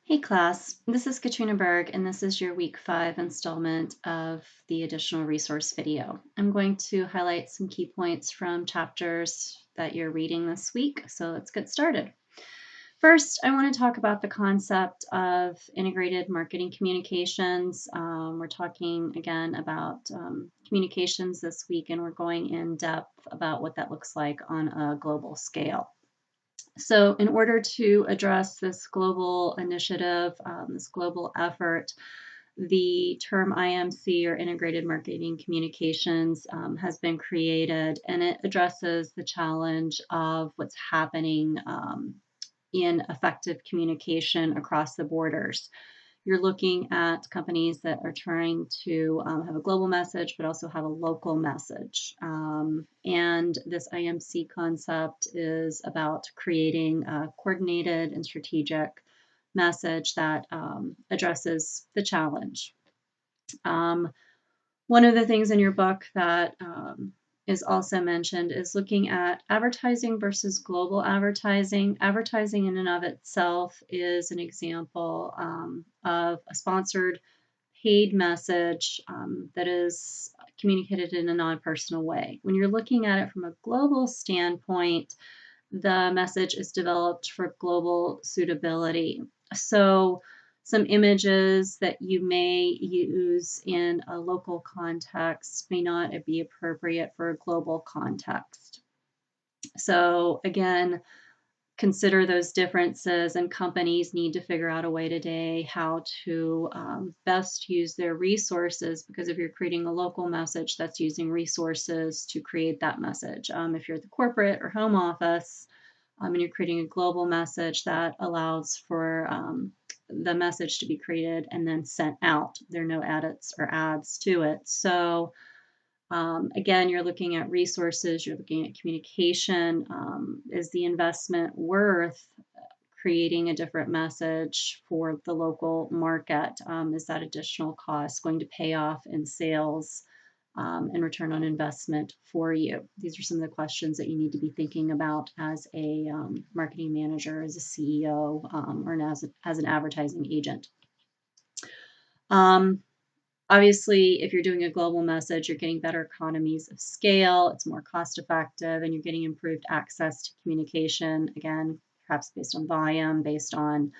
Hey class, this is Katrina Berg and this is your week 5 installment of the additional resource video. I'm going to highlight some key points from chapters that you're reading this week, so let's get started. First, I want to talk about the concept of integrated marketing communications. We're talking again about communications this week, and we're going in depth about what that looks like on a global scale. So in order to address this global initiative, this global effort, the term IMC, or Integrated Marketing Communications, has been created, and it addresses the challenge of what's happening in effective communication across the borders. You're looking at companies that are trying to have a global message, but also have a local message. And this IMC concept is about creating a coordinated and strategic message that addresses the challenge. One of the things in your book that is also mentioned is looking at advertising versus global advertising. Advertising in and of itself is an example of a sponsored paid message that is communicated in a non-personal way. When you're looking at it from a global standpoint, the message is developed for global suitability. So some images that you may use in a local context may not be appropriate for a global context. So again, consider those differences, and companies need to figure out a way today how to best use their resources, because if you're creating a local message, that's using resources to create that message. If you're at the corporate or home office, and you're creating a global message, that allows for the message to be created and then sent out. There are no edits or ads to it. So again, you're looking at resources, you're looking at communication. Is the investment worth creating a different message for the local market? Is that additional cost going to pay off in sales and return on investment for you? These are some of the questions that you need to be thinking about as a marketing manager, as a CEO, or as an advertising agent. Obviously, if you're doing a global message, you're getting better economies of scale, it's more cost effective, and you're getting improved access to communication, again, perhaps based on volume, based on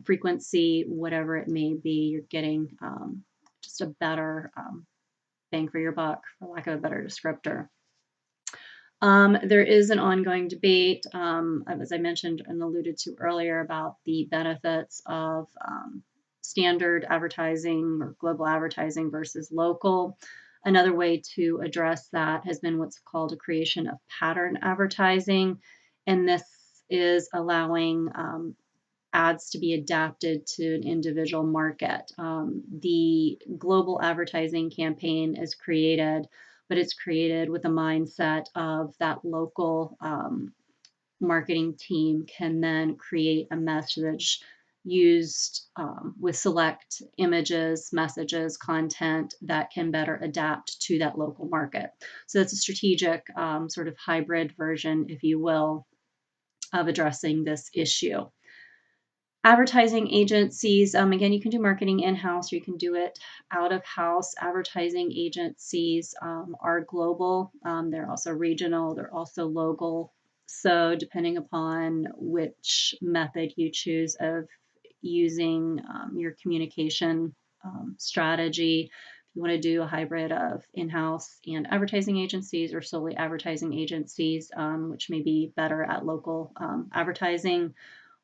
frequency, whatever it may be. You're getting just a better bang for your buck, for lack of a better descriptor. There is an ongoing debate, as I mentioned and alluded to earlier, about the benefits of standard advertising or global advertising versus local. Another way to address that has been what's called a creation of pattern advertising, and this is allowing ads to be adapted to an individual market. The global advertising campaign is created, but it's created with a mindset of that local marketing team can then create a message used with select images, messages, content that can better adapt to that local market. So it's a strategic sort of hybrid version, if you will, of addressing this issue. Advertising agencies, again, you can do marketing in-house or you can do it out of house. Advertising agencies are global. They're also regional. They're also local. So depending upon which method you choose of using your communication strategy, if you want to do a hybrid of in-house and advertising agencies, or solely advertising agencies, which may be better at local advertising,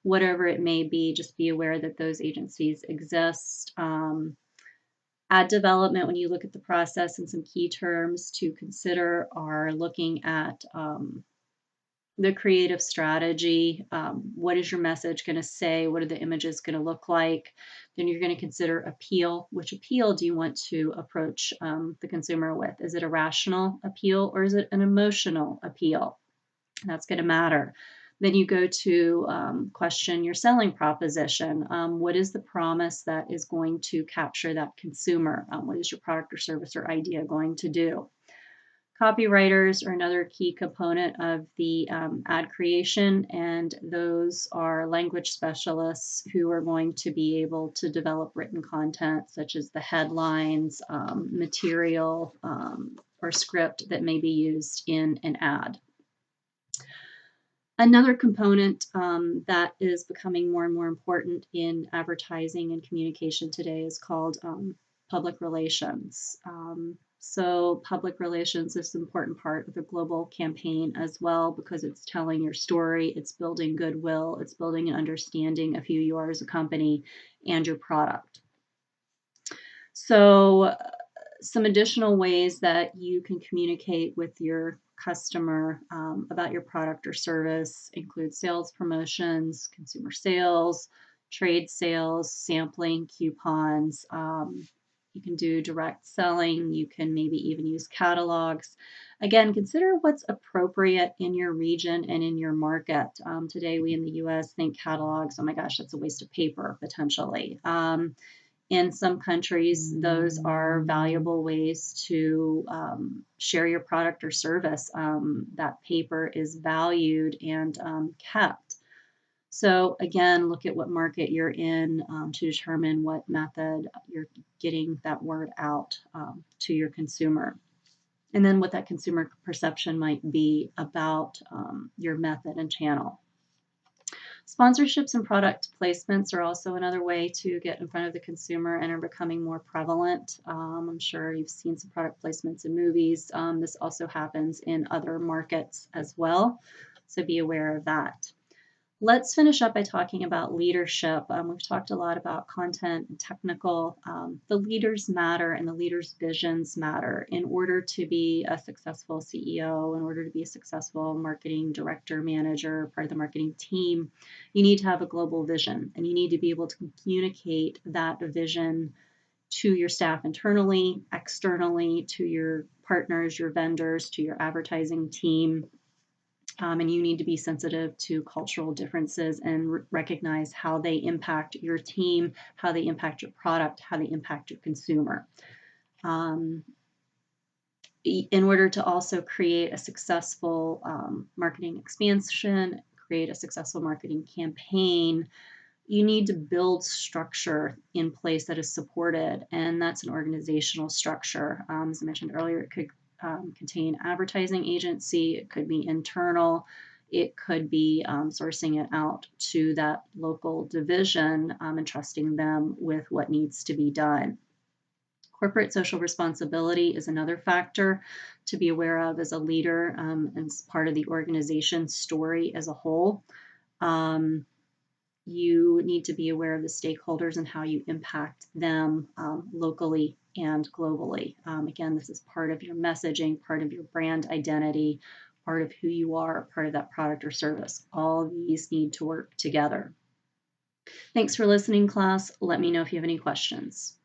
whatever it may be, just be aware that those agencies exist. Ad development, when you look at the process, and some key terms to consider are looking at the creative strategy. What is your message going to say? What are the images going to look like? Then you're going to consider appeal. Which appeal do you want to approach the consumer with? Is it a rational appeal or is it an emotional appeal? That's going to matter. Then you go to question your selling proposition. What is the promise that is going to capture that consumer? What is your product or service or idea going to do? Copywriters are another key component of the ad creation, and those are language specialists who are going to be able to develop written content such as the headlines, material, or script that may be used in an ad. Another component that is becoming more and more important in advertising and communication today is called public relations. So public relations is an important part of the global campaign as well because it's telling your story, it's building goodwill, it's building an understanding of who you are as a company and your product. So some additional ways that you can communicate with your customer about your product or service include sales promotions, consumer sales, trade sales, sampling, coupons. You can do direct selling. You can maybe even use catalogs. Again, consider what's appropriate in your region and in your market. Today, we in the US think catalogs, oh my gosh, that's a waste of paper potentially. In some countries, those are valuable ways to share your product or service. That paper is valued and kept. So again, look at what market you're in to determine what method you're getting that word out to your consumer. And then what that consumer perception might be about your method and channel. Sponsorships and product placements are also another way to get in front of the consumer and are becoming more prevalent. I'm sure you've seen some product placements in movies. This also happens in other markets as well, so be aware of that. Let's finish up by talking about leadership. We've talked a lot about content and technical. The leaders matter and the leaders' visions matter. In order to be a successful CEO, in order to be a successful marketing director, manager, part of the marketing team, you need to have a global vision and you need to be able to communicate that vision to your staff internally, externally, to your partners, your vendors, to your advertising team. And you need to be sensitive to cultural differences and recognize how they impact your team, how they impact your product, how they impact your consumer. In order to also create a successful marketing expansion, create a successful marketing campaign, you need to build structure in place that is supported, and that's an organizational structure. As I mentioned earlier, it could contain advertising agency, it could be internal, it could be sourcing it out to that local division and trusting them with what needs to be done. Corporate social responsibility is another factor to be aware of as a leader and as part of the organization's story as a whole. You need to be aware of the stakeholders and how you impact them locally and globally. Again, this is part of your messaging, part of your brand identity, part of who you are, part of that product or service. All of these need to work together. Thanks for listening, class. Let me know if you have any questions.